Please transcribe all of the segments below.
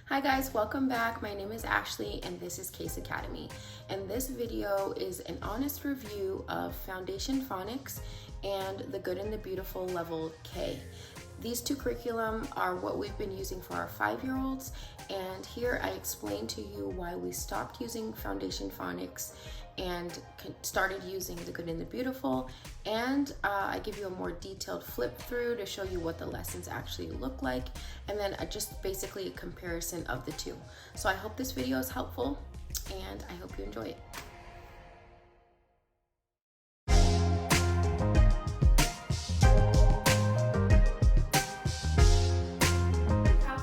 Hi guys, welcome back. My name is Ashley and this is Case Academy. And this video is an honest review of Foundation Phonics and the Good and the Beautiful Level K. These two curriculum are what we've been using for our 5-year-olds, and here I explain to you why we stopped using Foundation Phonics and started using the Good and the Beautiful, and I give you a more detailed flip through to show you what the lessons actually look like, and then just basically a comparison of the two. So I hope this video is helpful and I hope you enjoy it.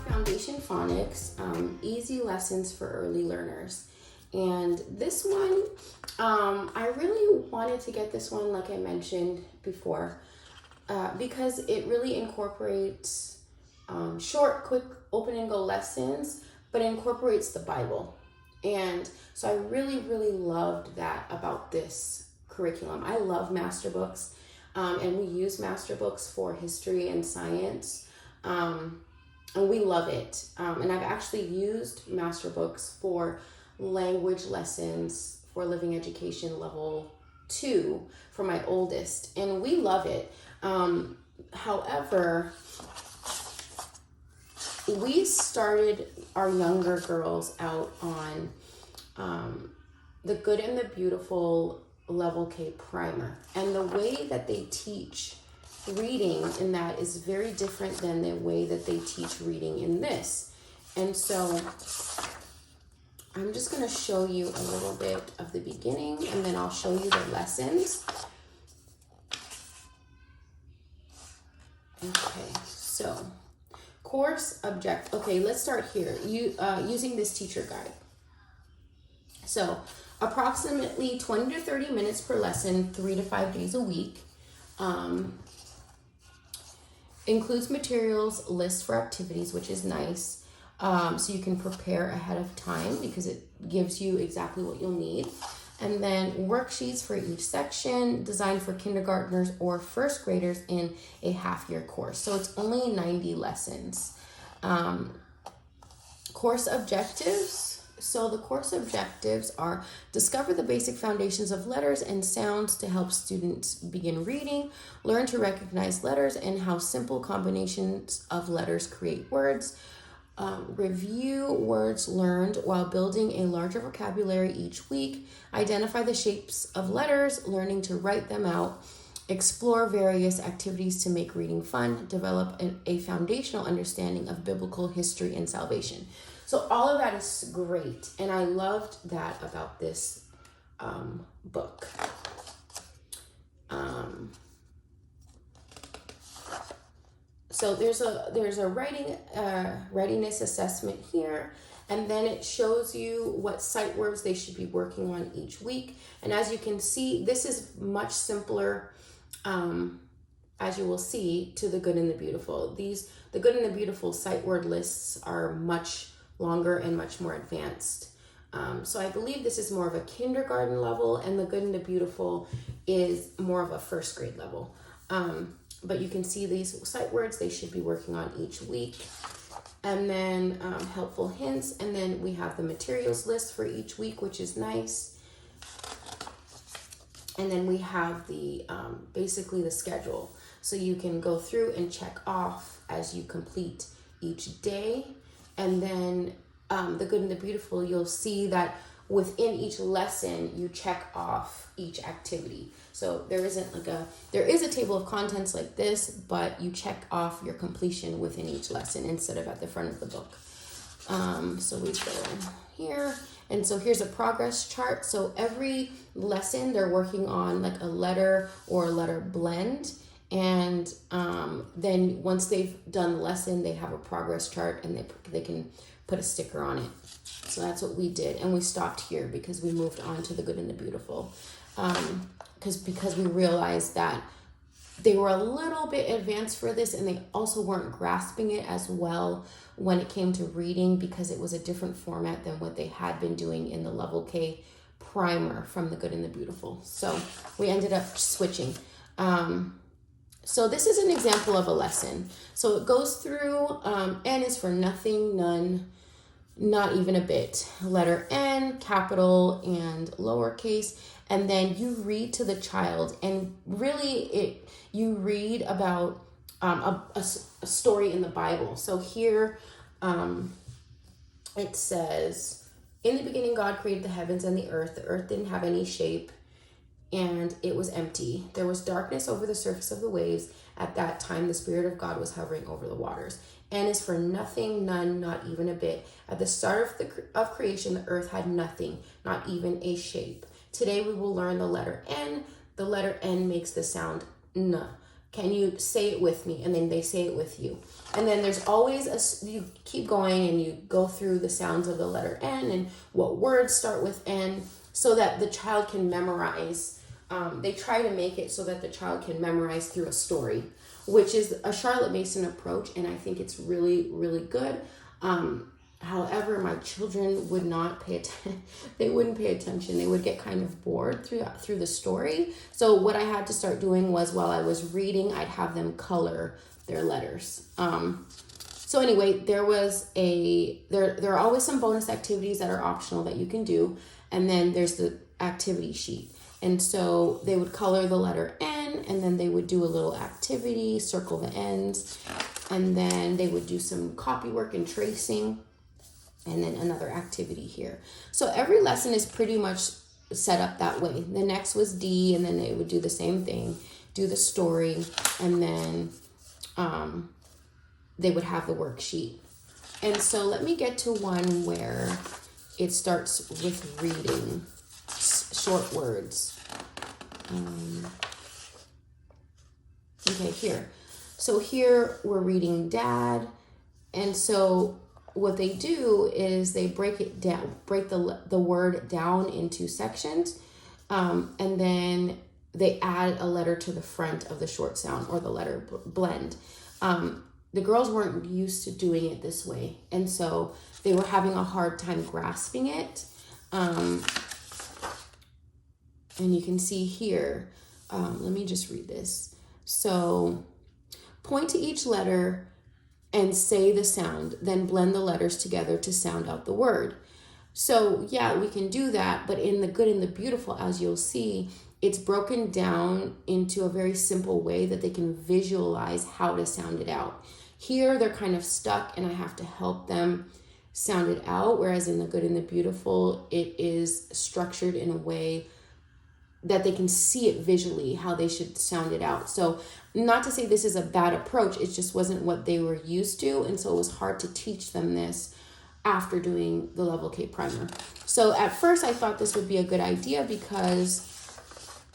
Foundation Phonics, easy lessons for early learners. And this one, I really wanted to get this one, like I mentioned before, because it really incorporates short, quick, open and go lessons, but incorporates the Bible. And so I really, really loved that about this curriculum. I love master books, and we use master books for history and science. And we love it. And I've actually used master books for language lessons for living education level 2 for my oldest, and we love it. However, we started our younger girls out on the Good and the Beautiful Level K primer, and the way that they teach reading in that is very different than the way that they teach reading in this. And so I'm just going to show you a little bit of the beginning, and then I'll show you the lessons. Okay, so course object. Okay, let's start here. Using this teacher guide. So approximately 20 to 30 minutes per lesson, 3 to 5 days a week. Includes materials, lists for activities, which is nice. So you can prepare ahead of time because it gives you exactly what you'll need. And then worksheets for each section, designed for kindergartners or first graders in a half-year course. So it's only 90 lessons. Course objectives. So the course objectives are: discover the basic foundations of letters and sounds to help students begin reading, learn to recognize letters and how simple combinations of letters create words, review words learned while building a larger vocabulary each week, identify the shapes of letters, learning to write them out, explore various activities to make reading fun, develop a foundational understanding of biblical history and salvation. So all of that is great, and I loved that about this book. So there's a writing readiness assessment here, and then it shows you what sight words they should be working on each week. And as you can see, this is much simpler, as you will see, to the Good and the Beautiful. The Good and the Beautiful sight word lists are much longer and much more advanced. So I believe this is more of a kindergarten level, and the Good and the Beautiful is more of a first grade level. But you can see these sight words they should be working on each week. And then helpful hints, and then we have the materials list for each week, which is nice. And then we have the basically the schedule. So you can go through and check off as you complete each day. And then the Good and the Beautiful, you'll see that within each lesson, you check off each activity. So there is a table of contents like this, but you check off your completion within each lesson instead of at the front of the book. So we go here, and so here's a progress chart. So every lesson they're working on like a letter or a letter blend. And then once they've done the lesson, they have a progress chart, and they can put a sticker on it. So that's what we did, and we stopped here because we moved on to the Good and the Beautiful, because we realized that they were a little bit advanced for this, and they also weren't grasping it as well when it came to reading, because it was a different format than what they had been doing in the Level K primer from the Good and the Beautiful. So we ended up switching. So this is an example of a lesson. So it goes through, N is for nothing, none, not even a bit. Letter N, capital and lowercase. And then you read to the child, and really you read about a story in the Bible. So here it says, in the beginning God created the heavens and the earth. The earth didn't have any shape and it was empty. There was darkness over the surface of the waves. At that time, the Spirit of God was hovering over the waters. N is for nothing, none, not even a bit. At the start of creation, the earth had nothing, not even a shape. Today we will learn the letter N. The letter N makes the sound N. Can you say it with me? And then they say it with you. And then there's always you keep going and you go through the sounds of the letter N and what words start with N so that the child can memorize. They try to make it so that the child can memorize through a story, which is a Charlotte Mason approach. And I think it's really, really good. However, my children would not pay attention. They wouldn't pay attention. They would get kind of bored through the story. So what I had to start doing was, while I was reading, I'd have them color their letters. So anyway, there are always some bonus activities that are optional that you can do. And then there's the activity sheet. And so they would color the letter N, and then they would do a little activity, circle the ends, and then they would do some copy work and tracing, and then another activity here. So every lesson is pretty much set up that way. The next was D, and then they would do the same thing, do the story, and then they would have the worksheet. And so let me get to one where it starts with reading, short words. Okay, here. So here we're reading dad. And so what they do is they break it down, break the word down into sections. And then they add a letter to the front of the short sound, or the letter blend. The girls weren't used to doing it this way. And so they were having a hard time grasping it. And you can see here, let me just read this. So point to each letter and say the sound, then blend the letters together to sound out the word. So yeah, we can do that, but in the Good and the Beautiful, as you'll see, it's broken down into a very simple way that they can visualize how to sound it out. Here, they're kind of stuck and I have to help them sound it out, whereas in the Good and the Beautiful, it is structured in a way that they can see it visually, how they should sound it out. So not to say this is a bad approach, it just wasn't what they were used to. And so it was hard to teach them this after doing the Level K primer. So at first I thought this would be a good idea because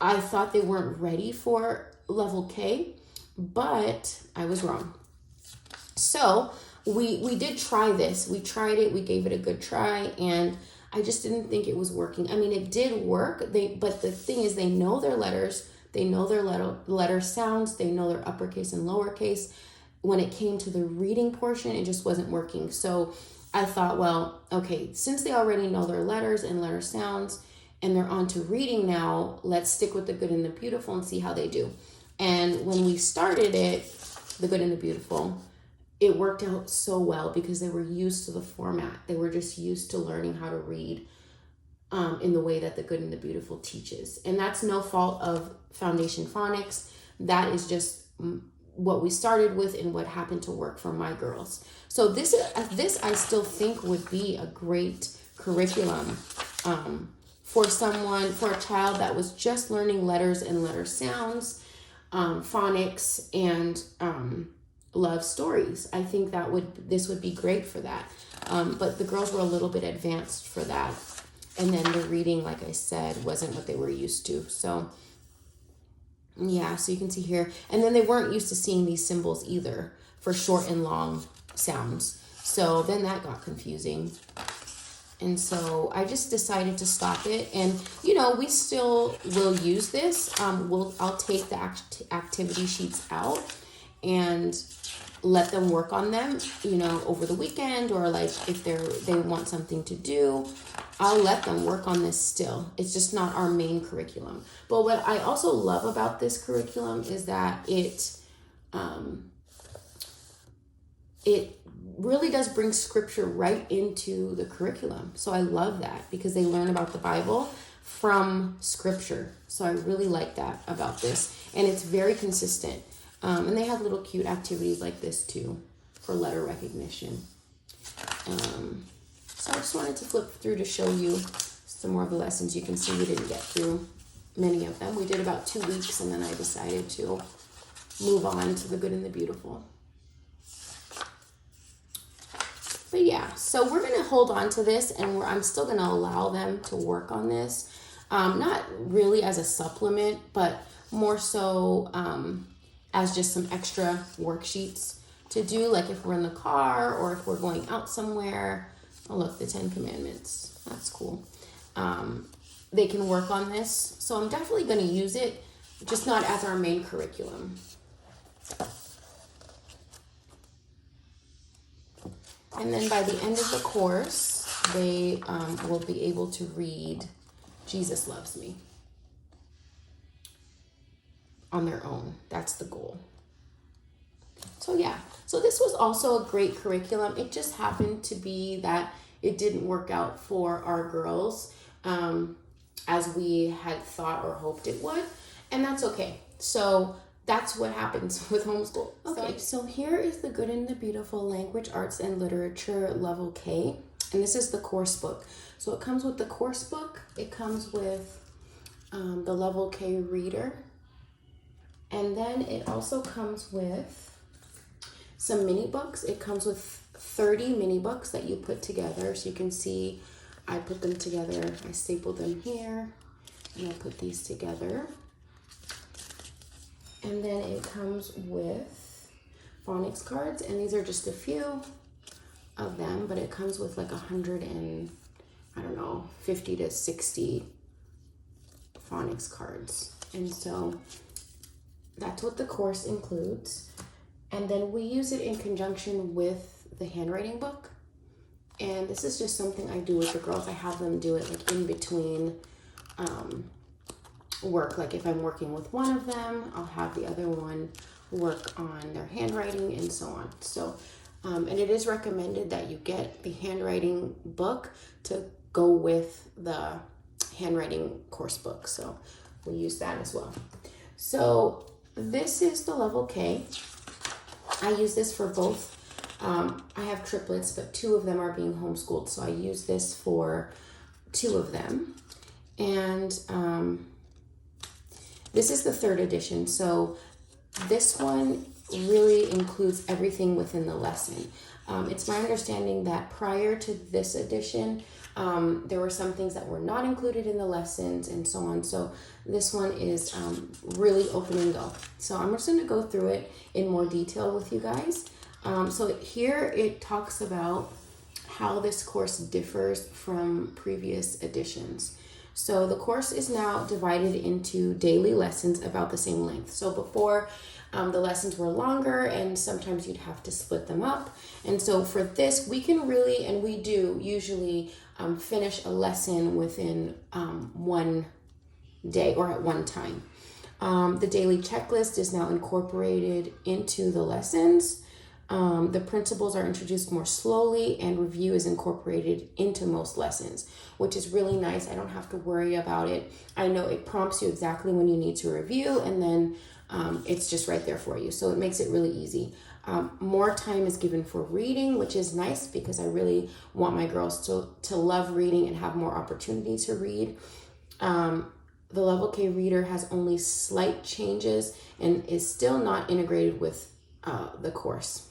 I thought they weren't ready for Level K, but I was wrong. So we did try this. We tried it, we gave it a good try, and I just didn't think it was working. I mean, it did work, but the thing is, they know their letters, they know their letter sounds, they know their uppercase and lowercase. When it came to the reading portion, it just wasn't working. So I thought, well, okay, since they already know their letters and letter sounds, and they're on to reading now, let's stick with the Good and the Beautiful and see how they do. And when we started it, the Good and the Beautiful, it worked out so well because they were used to the format. They were just used to learning how to read in the way that the Good and the Beautiful teaches. And that's no fault of Foundation Phonics. That is just what we started with and what happened to work for my girls. So this I still think would be a great curriculum for a child that was just learning letters and letter sounds, phonics, and love stories. I think this would be great for that. But the girls were a little bit advanced for that. And then the reading, like I said, wasn't what they were used to. So yeah, so you can see here. And then they weren't used to seeing these symbols either for short and long sounds. So then that got confusing. And so I just decided to stop it. And, we still will use this. I'll take the activity sheets out and let them work on them, over the weekend, or like if they want something to do, I'll let them work on this still. It's just not our main curriculum. But what I also love about this curriculum is that it really does bring scripture right into the curriculum. So I love that because they learn about the Bible from scripture. So I really like that about this. And it's very consistent. And they have little cute activities like this too for letter recognition. So I just wanted to flip through to show you some more of the lessons. You can see we didn't get through many of them. We did about 2 weeks, and then I decided to move on to the good and the beautiful. But yeah, so we're going to hold on to this, and I'm still going to allow them to work on this. Not really as a supplement, but more so as just some extra worksheets to do, like if we're in the car or if we're going out somewhere. Oh, look, the 10 Commandments. That's cool. They can work on this. So I'm definitely going to use it, just not as our main curriculum. And then by the end of the course, they will be able to read Jesus Loves Me on their own. That's the goal. So yeah, so this was also a great curriculum. It just happened to be that it didn't work out for our girls as we had thought or hoped it would, and that's okay. So that's what happens with homeschool. Okay, so here is the Good and the Beautiful Language, Arts, and Literature Level K, and this is the course book. So it comes with the course book, it comes with the Level K reader, and then it also comes with some mini books. It comes with 30 mini books that you put together. So you can see I put them together. I stapled them here, and I put these together. And then it comes with phonics cards, and these are just a few of them, but it comes with like 50 to 60 phonics cards. And so that's what the course includes. And then we use it in conjunction with the handwriting book. And this is just something I do with the girls. I have them do it like in between work. Like if I'm working with one of them, I'll have the other one work on their handwriting and so on. So, and it is recommended that you get the handwriting book to go with the handwriting course book. So we use that as well. So this is the Level K. I use this for both. I have triplets, but 2 of them are being homeschooled. So I use this for 2 of them. And this is the 3rd edition. So this one really includes everything within the lesson. It's my understanding that prior to this edition, there were some things that were not included in the lessons and so on. So this one is really open and go. So I'm just going to go through it in more detail with you guys. So here it talks about how this course differs from previous editions. So the course is now divided into daily lessons about the same length. So before, the lessons were longer and sometimes you'd have to split them up. And so for this, we can really, and we do usually finish a lesson within one day or at one time. The daily checklist is now incorporated into the lessons. The principles are introduced more slowly, and review is incorporated into most lessons, which is really nice. I don't have to worry about it. I know it prompts you exactly when you need to review, and then it's just right there for you. So it makes it really easy. More time is given for reading, which is nice because I really want my girls to love reading and have more opportunity to read. The Level K reader has only slight changes and is still not integrated with the course.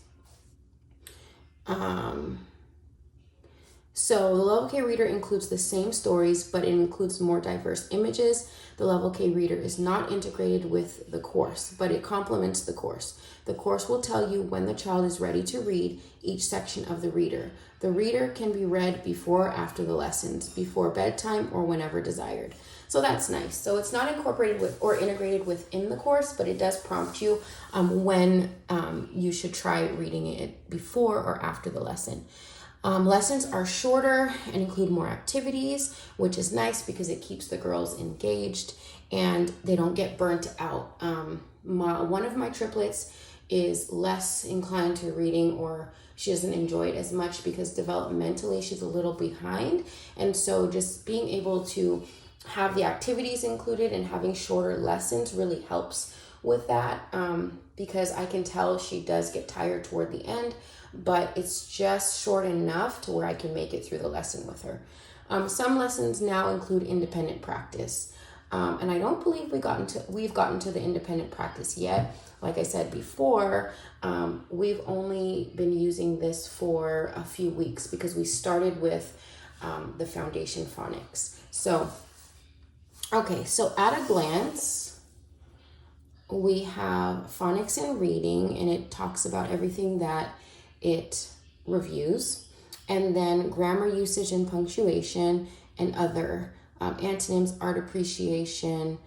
So the Level K reader includes the same stories, but it includes more diverse images. The Level K reader is not integrated with the course, but it complements the course. The course will tell you when the child is ready to read each section of the reader. The reader can be read before or after the lessons, before bedtime, or whenever desired. So that's nice. So it's not incorporated with or integrated within the course, but it does prompt you when you should try reading it before or after the lesson. Lessons are shorter and include more activities, which is nice because it keeps the girls engaged and they don't get burnt out. One of my triplets is less inclined to reading, or she doesn't enjoy it as much because developmentally she's a little behind. And so just being able to have the activities included and having shorter lessons really helps with that, because I can tell she does get tired toward the end, but it's just short enough to where I can make it through the lesson with her. Some lessons now include independent practice. And I don't believe we've gotten to the independent practice yet. Like I said before, we've only been using this for a few weeks because we started with the foundation phonics. So, okay, so at a glance, we have phonics and reading, and it talks about everything that it reviews. And then grammar usage and punctuation and other antonyms, art appreciation,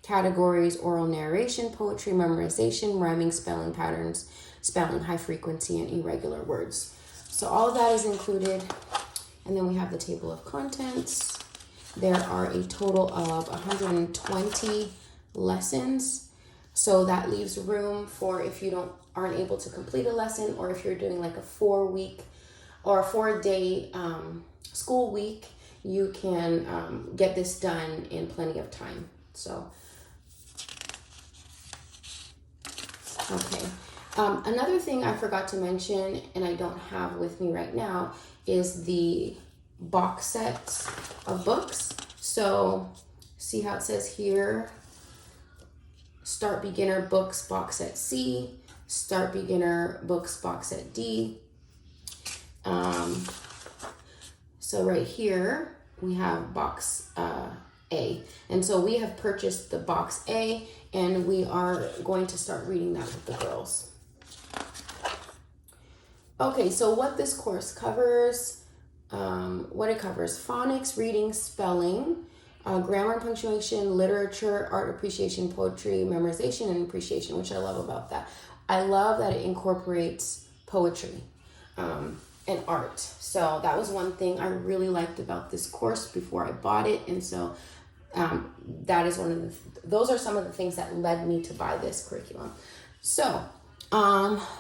categories, oral narration, poetry, memorization, rhyming, spelling patterns, spelling, high frequency, and irregular words. So all of that is included. And then we have the table of contents. There are a total of 120 lessons. So that leaves room for if you aren't able to complete a lesson, or if you're doing like a 4-week or a 4-day school week, you can get this done in plenty of time. So, okay. Another thing I forgot to mention, and I don't have with me right now, is the box set of books. So, see how it says here, Start Beginner Books Box Set C, Start Beginner Books Box Set D. So right here, we have box A. And so we have purchased the box A, and we are going to start reading that with the girls. Okay, so what this course covers, phonics, reading, spelling, grammar and punctuation, literature, art appreciation, poetry, memorization, and appreciation, which I love about that. I love that it incorporates poetry and art. So that was one thing I really liked about this course before I bought it. And so that is those are some of the things that led me to buy this curriculum. So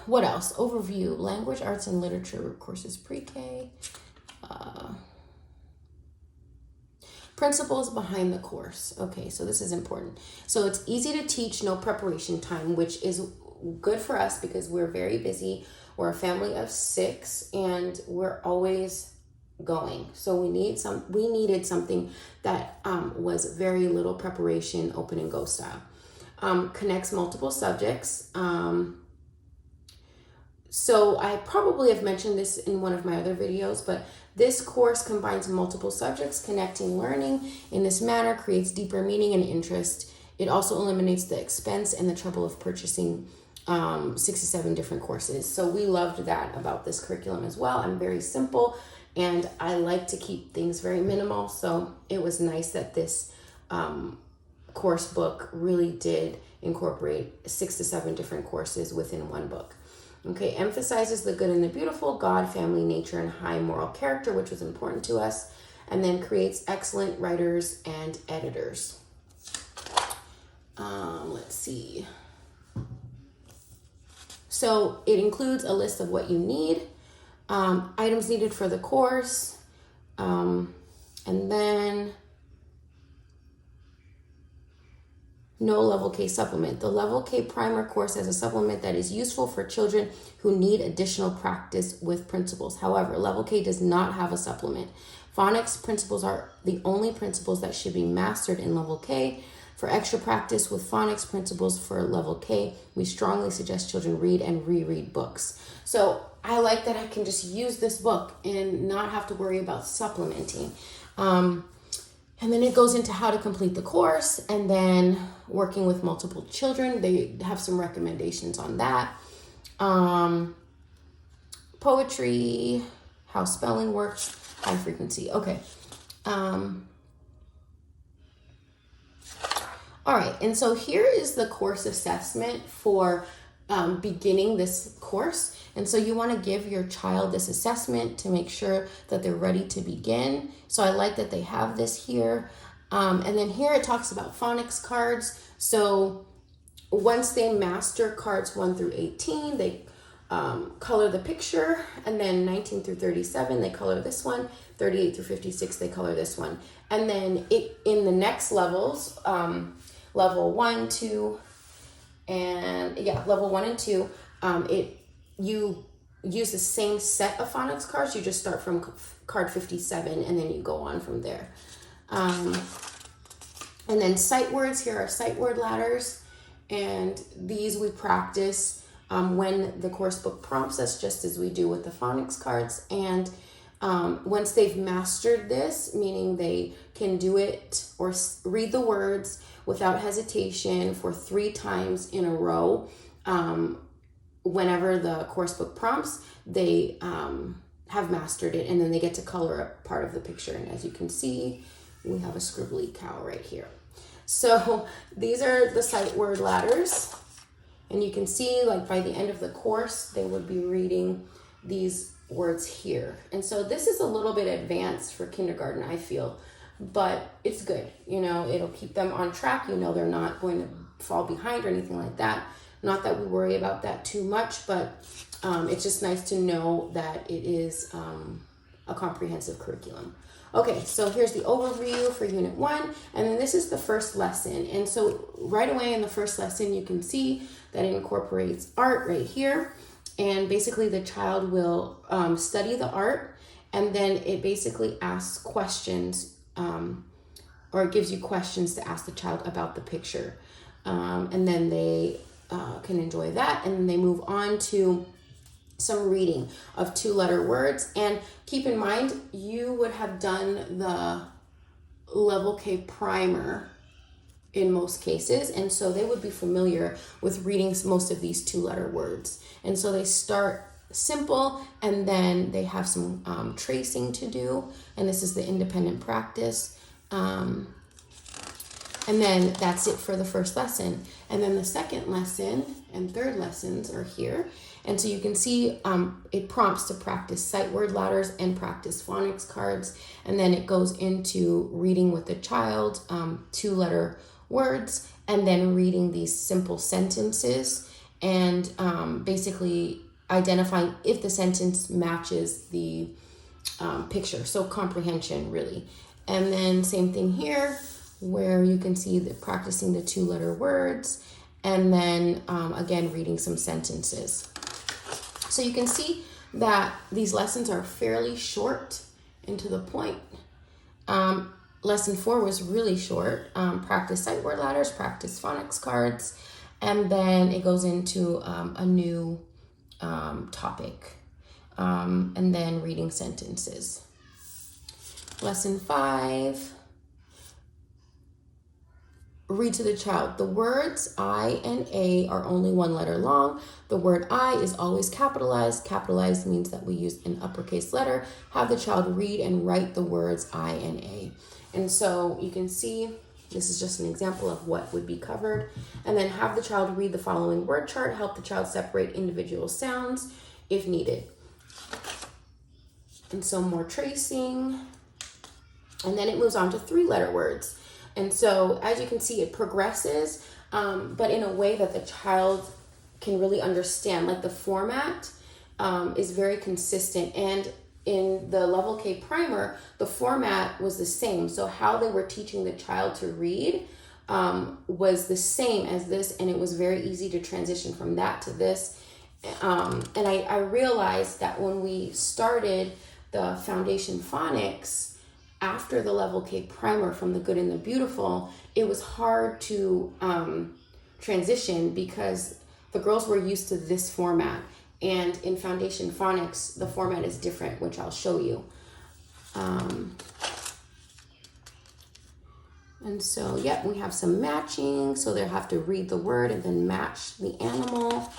what else? Overview, language, arts, and literature courses, pre-K. Principles behind the course. Okay, so this is important. So it's easy to teach, no preparation time, which is good for us because we're very busy. We're a family of 6 and we're always going. So we needed something that was very little preparation, open and go style. Connects multiple subjects. So I probably have mentioned this in one of my other videos, but this course combines multiple subjects, connecting learning in this manner creates deeper meaning and interest. It also eliminates the expense and the trouble of purchasing 6 to 7 different courses. So we loved that about this curriculum as well. I'm very simple and I like to keep things very minimal. So it was nice that this course book really did incorporate 6 to 7 different courses within one book. Okay, emphasizes the good and the beautiful, God, family, nature, and high moral character, which was important to us, and then creates excellent writers and editors. Let's see. So it includes a list of what you need, items needed for the course, and then no Level K supplement. The Level K primer course has a supplement that is useful for children who need additional practice with principles. However, Level K does not have a supplement. Phonics principles are the only principles that should be mastered in Level K. For extra practice with phonics principles for Level K, we strongly suggest children read and reread books. So I like that I can just use this book and not have to worry about supplementing. And then it goes into how to complete the course and then working with multiple children. They have some recommendations on that. Poetry, how spelling works, high frequency. Okay. All right. And so here is the course assessment for beginning this course. And so you want to give your child this assessment to make sure that they're ready to begin. So I like that they have this here. And then here it talks about phonics cards. So once they master cards 1 through 18, they color the picture, and then 19 through 37 they color this one, 38 through 56 they color this one, and then in the next levels, level 1, 2, and level 1 and 2, you use the same set of phonics cards. You just start from card 57 and then you go on from there. And then sight words, here are sight word ladders, and these we practice when the course book prompts us, just as we do with the phonics cards. And once they've mastered this, meaning they can do it or read the words without hesitation for 3 times in a row, whenever the course book prompts, they have mastered it, and then they get to color a part of the picture. And as you can see, we have a scribbly cow right here. So these are the sight word ladders, and you can see, like, by the end of the course they would be reading these words here. And so this is a little bit advanced for kindergarten, I feel, but it's good. You know, it'll keep them on track. You know, they're not going to fall behind or anything like that. Not that we worry about that too much, but it's just nice to know that it is a comprehensive curriculum. Okay, so here's the overview for Unit 1, and then this is the first lesson. And so right away in the first lesson, you can see that it incorporates art right here. And basically the child will study the art, and then it basically asks questions, or it gives you questions to ask the child about the picture. And then they can enjoy that, and then they move on to some reading of 2-letter words. And keep in mind, you would have done the level K primer in most cases, and so they would be familiar with reading most of these 2-letter words. And so they start simple, and then they have some tracing to do, and this is the independent practice. And then that's it for the first lesson. And then the second lesson and third lessons are here. And so you can see it prompts to practice sight word ladders and practice phonics cards. And then it goes into reading with the child 2-letter words, and then reading these simple sentences, and basically identifying if the sentence matches the picture. So comprehension, really. And then same thing here, where you can see that practicing the 2-letter words, and then again reading some sentences. So you can see that these lessons are fairly short and to the point. Lesson 4 was really short. Practice sight word ladders, practice phonics cards, and then it goes into a new topic, and then reading sentences. Lesson 5. Read to the child. The words I and A are only 1 letter long. The word I is always capitalized. Capitalized means that we use an uppercase letter. Have the child read and write the words I and A. And so you can see this is just an example of what would be covered. And then have the child read the following word chart. Help the child separate individual sounds if needed. And so more tracing. And then it moves on to 3-letter words. And so as you can see, it progresses, but in a way that the child can really understand. Like the format is very consistent. And in the level K primer, the format was the same. So how they were teaching the child to read was the same as this, and it was very easy to transition from that to this. And I realized that when we started the Foundation Phonics, after the level K primer from the Good and the Beautiful, it was hard to transition because the girls were used to this format. And in Foundation Phonics, the format is different, which I'll show you. And so, yeah, we have some matching. So they have to read the word and then match the animal.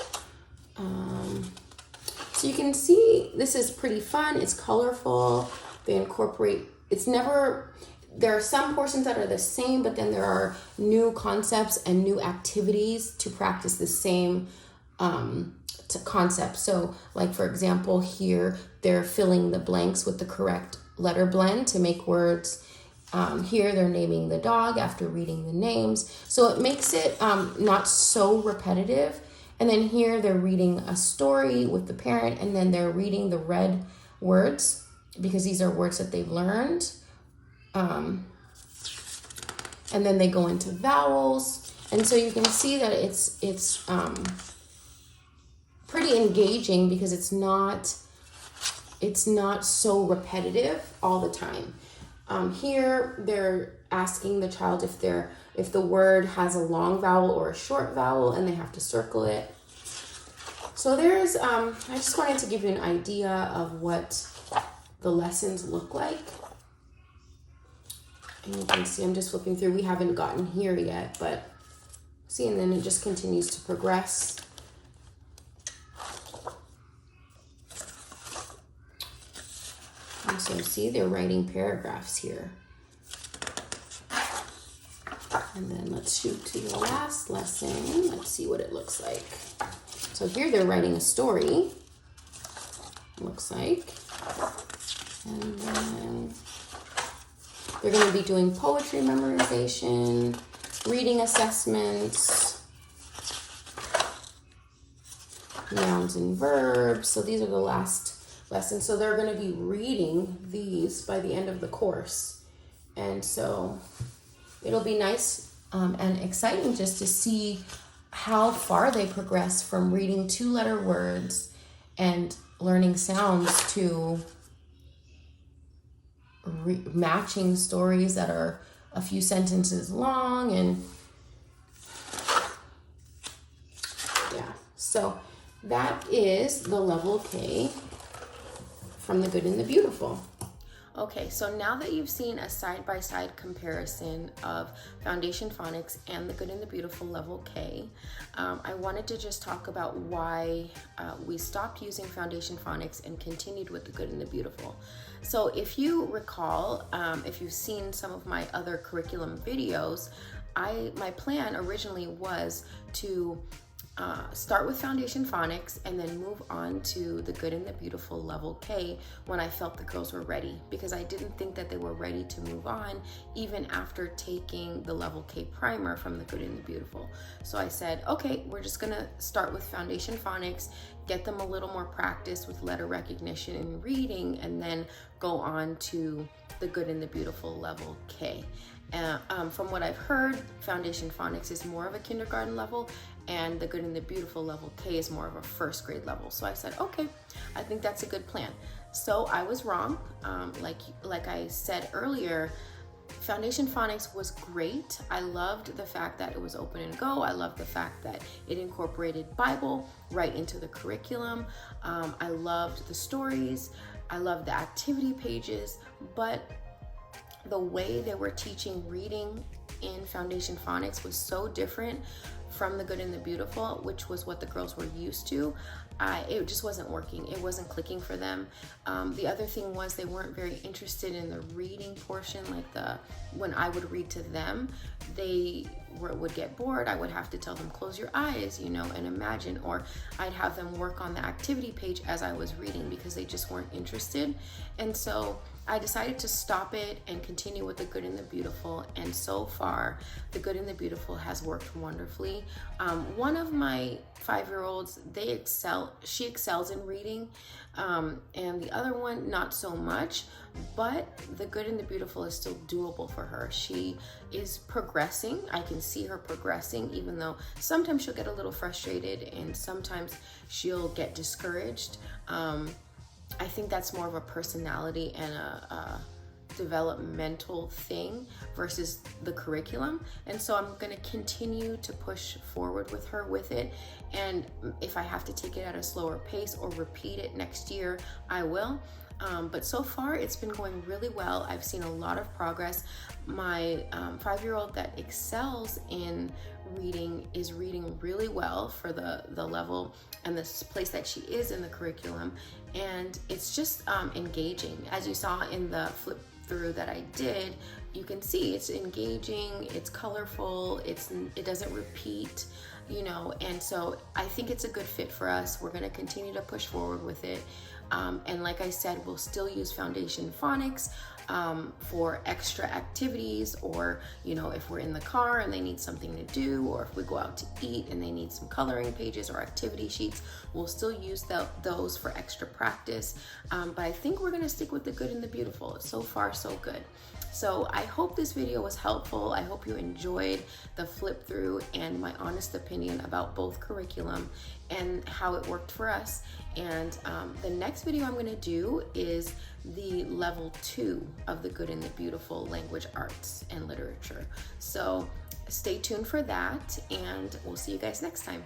So you can see this is pretty fun. It's colorful. They incorporate, there are some portions that are the same, but then there are new concepts and new activities to practice the same concept. So like, for example, here they're filling the blanks with the correct letter blend to make words. Here they're naming the dog after reading the names. So it makes it not so repetitive, And then here they're reading a story with the parent, and then they're reading the red words because these are words that they've learned. And then they go into vowels. And so you can see that it's pretty engaging because it's not so repetitive all the time. Here they're asking the child if the word has a long vowel or a short vowel, and they have to circle it. So there's I just wanted to give you an idea of what the lessons look like. And you can see I'm just flipping through. We haven't gotten here yet, but see, and then it just continues to progress. And so see, they're writing paragraphs here. And then let's shoot to the last lesson. Let's see what it looks like. So here they're writing a story, looks like. And then they're going to be doing poetry memorization, reading assessments, nouns and verbs. So these are the last lessons. So they're going to be reading these by the end of the course. And so it'll be nice and exciting just to see how far they progress from reading 2-letter words and learning sounds to matching stories that are a few sentences long. And yeah, so that is the level K from the Good and the Beautiful. Okay, so now that you've seen a side-by-side comparison of Foundation Phonics and the Good and the Beautiful level K, I wanted to just talk about why we stopped using Foundation Phonics and continued with the Good and the Beautiful. So if you recall, if you've seen some of my other curriculum videos, my plan originally was to start with Foundation Phonics and then move on to the Good and the Beautiful level K when I felt the girls were ready, because I didn't think that they were ready to move on even after taking the level K primer from the Good and the Beautiful. So I said, okay, we're just gonna start with Foundation Phonics, get them a little more practice with letter recognition and reading, and then go on to the Good and the Beautiful level K. From what I've heard, Foundation Phonics is more of a kindergarten level, and the Good and the Beautiful level K is more of a first grade level. So I said, okay, I think that's a good plan. So I was wrong. Like I said earlier, Foundation Phonics was great. I loved the fact that it was open and go. I loved the fact that it incorporated Bible right into the curriculum. I loved the stories. I loved the activity pages, but the way they were teaching reading in Foundation Phonics was so different from the Good and the Beautiful, which was what the girls were used to. It just wasn't working. It wasn't clicking for them. The other thing was they weren't very interested in the reading portion. When I would read to them, they would get bored. I would have to tell them, close your eyes, and imagine, or I'd have them work on the activity page as I was reading because they just weren't interested. And so I decided to stop it and continue with the Good and the Beautiful, and so far the Good and the Beautiful has worked wonderfully. One of my 5-year-olds, she excels in reading, and the other one not so much, but the Good and the Beautiful is still doable for her. She is progressing. I can see her progressing, even though sometimes she'll get a little frustrated and sometimes she'll get discouraged. I think that's more of a personality and a developmental thing versus the curriculum. And so I'm going to continue to push forward with her with it. And if I have to take it at a slower pace or repeat it next year, I will. But so far it's been going really well. I've seen a lot of progress. My 5-year-old that excels in reading is reading really well for the level and the place that she is in the curriculum. And it's just engaging. As you saw in the flip through that I did, you can see it's engaging, it's colorful, it doesn't repeat, and so I think it's a good fit for us. We're going to continue to push forward with it. And like I said, we'll still use Foundation Phonics. for extra activities, or if we're in the car and they need something to do, or if we go out to eat and they need some coloring pages or activity sheets, we'll still use those for extra practice. But I think we're gonna stick with the good and the beautiful. So far, so good. So I hope this video was helpful. I hope you enjoyed the flip through and my honest opinion about both curriculum and how it worked for us. And the next video I'm gonna do is the level 2 of the good and the beautiful, language arts and literature. So stay tuned for that, and we'll see you guys next time.